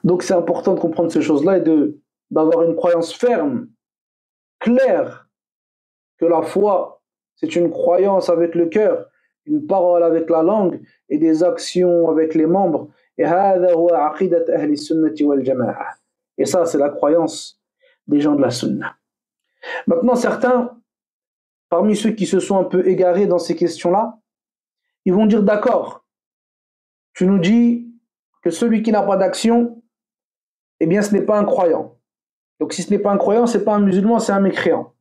Donc c'est important de comprendre ces choses-là et d'avoir une croyance ferme, claire, que la foi, c'est une croyance avec le cœur, une parole avec la langue et des actions avec les membres. Et ça, c'est la croyance des gens de la sunna. Maintenant, certains, parmi ceux qui se sont un peu égarés dans ces questions-là, ils vont dire, d'accord, tu nous dis que celui qui n'a pas d'action, eh bien, ce n'est pas un croyant. Donc, si ce n'est pas un croyant, ce n'est pas un musulman, c'est un mécréant.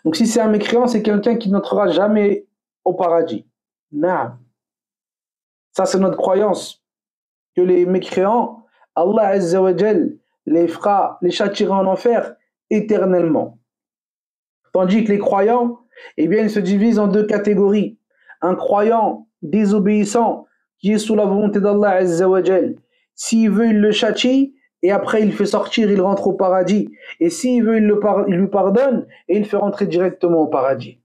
Donc, si c'est un mécréant, c'est quelqu'un qui n'entrera jamais au paradis. Non. Ça, c'est notre croyance. Que les mécréants, Allah Azza wa Jal les châtiera en enfer éternellement. Tandis que les croyants, eh bien, ils se divisent en deux catégories. Un croyant désobéissant qui est sous la volonté d'Allah Azza wa Jal. S'il veut, il le châtie et après il fait sortir, il rentre au paradis. Et s'il veut, il lui pardonne et il fait rentrer directement au paradis.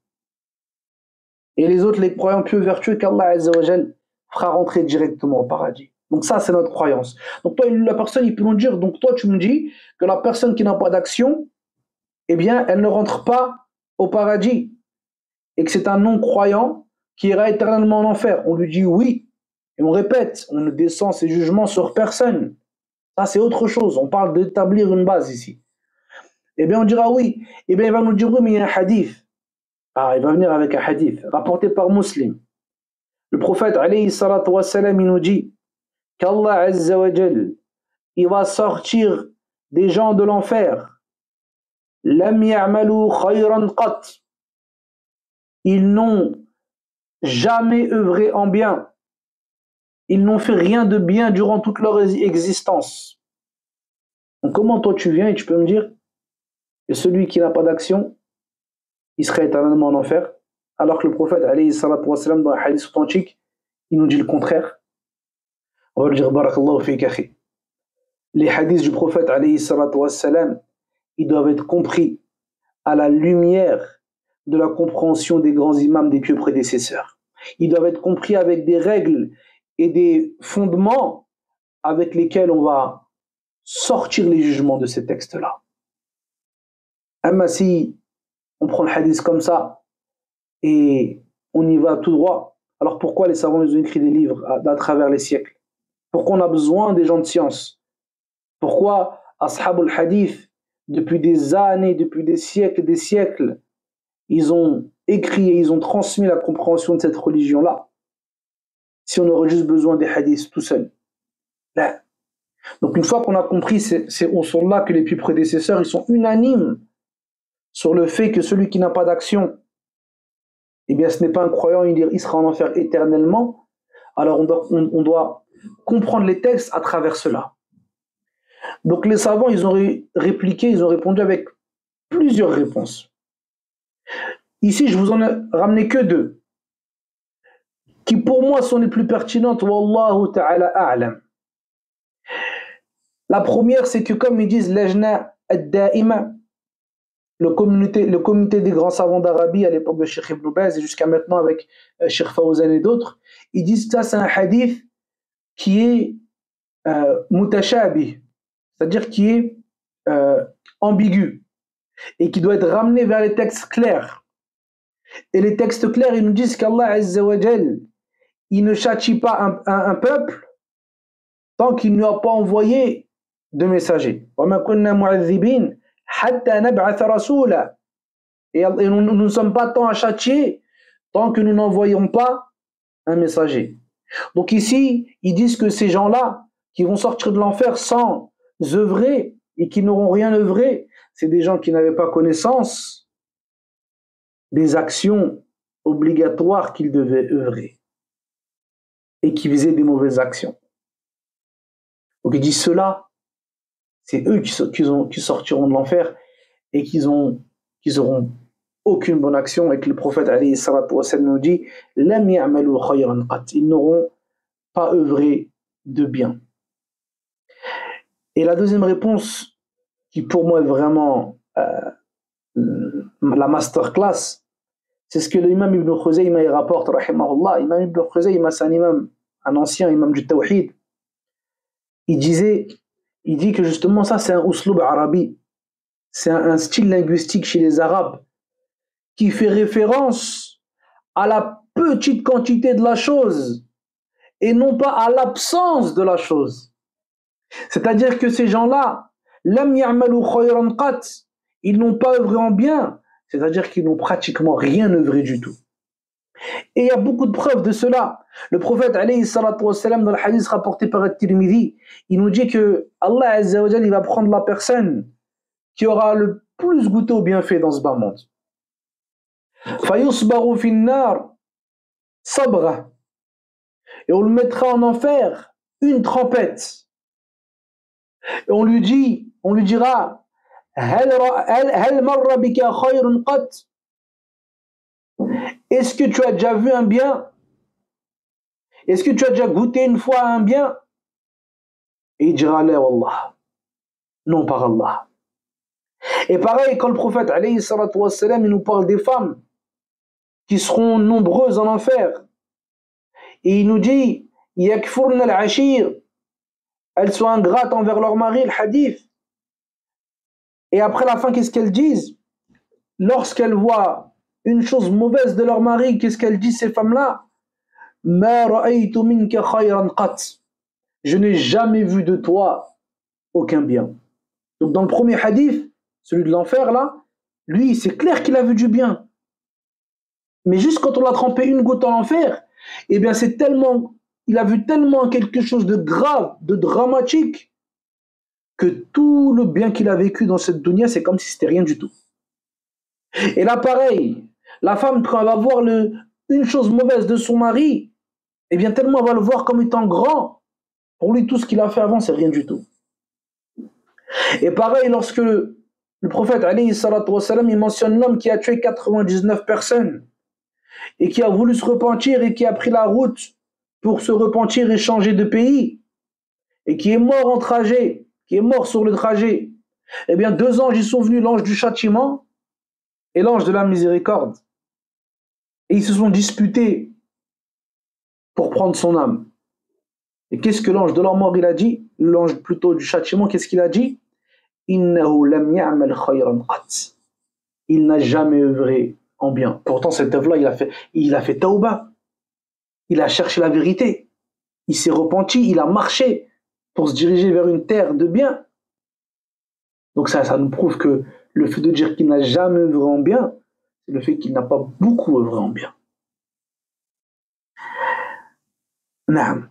Et les autres, les croyants pieux vertueux qu'Allah Azza wa Jal fera rentrer directement au paradis. Donc ça, c'est notre croyance. Donc toi, la personne, il peut nous dire, donc toi, tu me dis que la personne qui n'a pas d'action, eh bien, elle ne rentre pas au paradis. Et que c'est un non-croyant qui ira éternellement en enfer. On lui dit oui. Et on répète, on ne descend ses jugements sur personne. Ça, c'est autre chose. On parle d'établir une base ici. Eh bien, on dira oui. Eh bien, il va nous dire oui, mais il y a un hadith. Ah, il va venir avec un hadith rapporté par Muslim. Le prophète, alayhi salatu wassalam, il nous dit qu'Allah Azza wa Jal, il va sortir des gens de l'enfer. Lam ya'malu khayran qat. Ils n'ont jamais œuvré en bien. Ils n'ont fait rien de bien durant toute leur existence. Donc comment toi tu viens et tu peux me dire que celui qui n'a pas d'action, il serait éternellement en enfer, alors que le prophète, alayhi salatu wassalam, dans un hadith authentique, il nous dit le contraire. On va lui dire barakallahu fik akhi. Les hadiths du prophète, alayhi salatu wassalam, ils doivent être compris à la lumière de la compréhension des grands imams des pieux prédécesseurs. Ils doivent être compris avec des règles et des fondements avec lesquels on va sortir les jugements de ces textes-là. Amma si on prend le hadith comme ça et on y va tout droit, alors pourquoi les savants ils ont écrit des livres à travers les siècles? Pourquoi on a besoin des gens de science? Pourquoi Ashabul Hadith, depuis des années, depuis des siècles, ils ont écrit et ils ont transmis la compréhension de cette religion-là, si on aurait juste besoin des hadiths tout seul? Là. Donc une fois qu'on a compris ces usul-là, que les plus prédécesseurs, ils sont unanimes sur le fait que celui qui n'a pas d'action, eh bien ce n'est pas un croyant, il sera en enfer éternellement, alors on doit comprendre les textes à travers cela. Donc les savants, ils ont répliqué, ils ont répondu avec plusieurs réponses. Ici, je vous en ai ramené que deux, qui pour moi sont les plus pertinentes. Wallahu ta'ala a'lam. La première, c'est que comme ils disent l'ajna ad-da'ima, le comité des grands savants d'Arabie à l'époque de Cheikh Ibn Baz et jusqu'à maintenant avec Cheikh Fawzan et d'autres, ils disent que ça c'est un hadith qui est mutashabih, c'est-à-dire qui est ambigu et qui doit être ramené vers les textes clairs. Et les textes clairs, ils nous disent qu'Allah Azza wa Jal, il ne châtie pas un peuple tant qu'il ne lui a pas envoyé de messagers. Et nous ne sommes pas tant à châtier tant que nous n'envoyons pas un messager. Donc ici, ils disent que ces gens-là qui vont sortir de l'enfer sans œuvrer et qui n'auront rien œuvré, c'est des gens qui n'avaient pas connaissance des actions obligatoires qu'ils devaient œuvrer et qui faisaient des mauvaises actions. Donc ils disent cela, c'est eux qui sortiront de l'enfer et qui auront aucune bonne action, et que le prophète alayhi salatu wa sallam nous dit lam ya'malu khayran qat, ils n'auront pas œuvré de bien. Et la deuxième réponse, qui pour moi est vraiment la masterclass, c'est ce que l'imam Ibn Khuzayma rapporte, rahimahullah. Imam Ibn Khuzayma, c'est un ancien imam du Tawhid. Il disait il dit que justement ça c'est un usloub arabi, c'est un style linguistique chez les Arabes qui fait référence à la petite quantité de la chose et non pas à l'absence de la chose. C'est-à-dire que ces gens-là, lam ya'malu khayran qat, ils n'ont pas œuvré en bien, c'est-à-dire qu'ils n'ont pratiquement rien œuvré du tout. Et il y a beaucoup de preuves de cela. Le prophète, alayhi salatu wassalam, dans le hadith rapporté par At-Tirmidhi, il nous dit que Allah Azza wa Jal, il va prendre la personne qui aura le plus goûté au bienfait dans ce bas monde. فَيُصْبَغُ فِي النَّارِ صَبْغَةً, et on le mettra en enfer une trempette. Et on lui dira هَلْ مَرَّ بِكَ خَيْرٌ قَطْ, est-ce que tu as déjà vu un bien? Est-ce que tu as déjà goûté une fois un bien? Et il dira la wallah, non par Allah. Et pareil, quand le prophète alayhi salatu wassalam, il nous parle des femmes qui seront nombreuses en enfer, et il nous dit yakfurna al-ashir, elles sont ingrates envers leur mari, le hadith. Et après la fin, qu'est-ce qu'elles disent? Lorsqu'elles voient une chose mauvaise de leur mari, qu'est-ce qu'elles disent ces femmes-là? Ma ra'aytu minka khayran qat, je n'ai jamais vu de toi aucun bien. Donc dans le premier hadith, celui de l'enfer là, lui c'est clair qu'il a vu du bien. Mais juste quand on l'a trempé une goutte en enfer, eh bien c'est tellement, il a vu tellement quelque chose de grave, de dramatique, que tout le bien qu'il a vécu dans cette dunya, c'est comme si c'était rien du tout. Et là pareil, la femme quand elle va voir une chose mauvaise de son mari, eh bien tellement elle va le voir comme étant grand, pour lui tout ce qu'il a fait avant c'est rien du tout. Et pareil, lorsque le prophète alayhi salatu wassalam, il mentionne l'homme qui a tué 99 personnes et qui a voulu se repentir et qui a pris la route pour se repentir et changer de pays et qui est mort en trajet, qui est mort sur le trajet, eh bien 2 anges y sont venus, l'ange du châtiment et l'ange de la miséricorde, et ils se sont disputés pour prendre son âme. Et qu'est-ce que l'ange de la mort il a dit? L'ange plutôt du châtiment, qu'est-ce qu'il a dit? Innahu lam ya'mal khayran qat, il n'a jamais œuvré en bien. Pourtant cet œuvre-là il a fait tauba, il a cherché la vérité, il s'est repenti, il a marché pour se diriger vers une terre de bien. Donc ça nous prouve que le fait de dire qu'il n'a jamais œuvré en bien, c'est le fait qu'il n'a pas beaucoup œuvré en bien. Naam.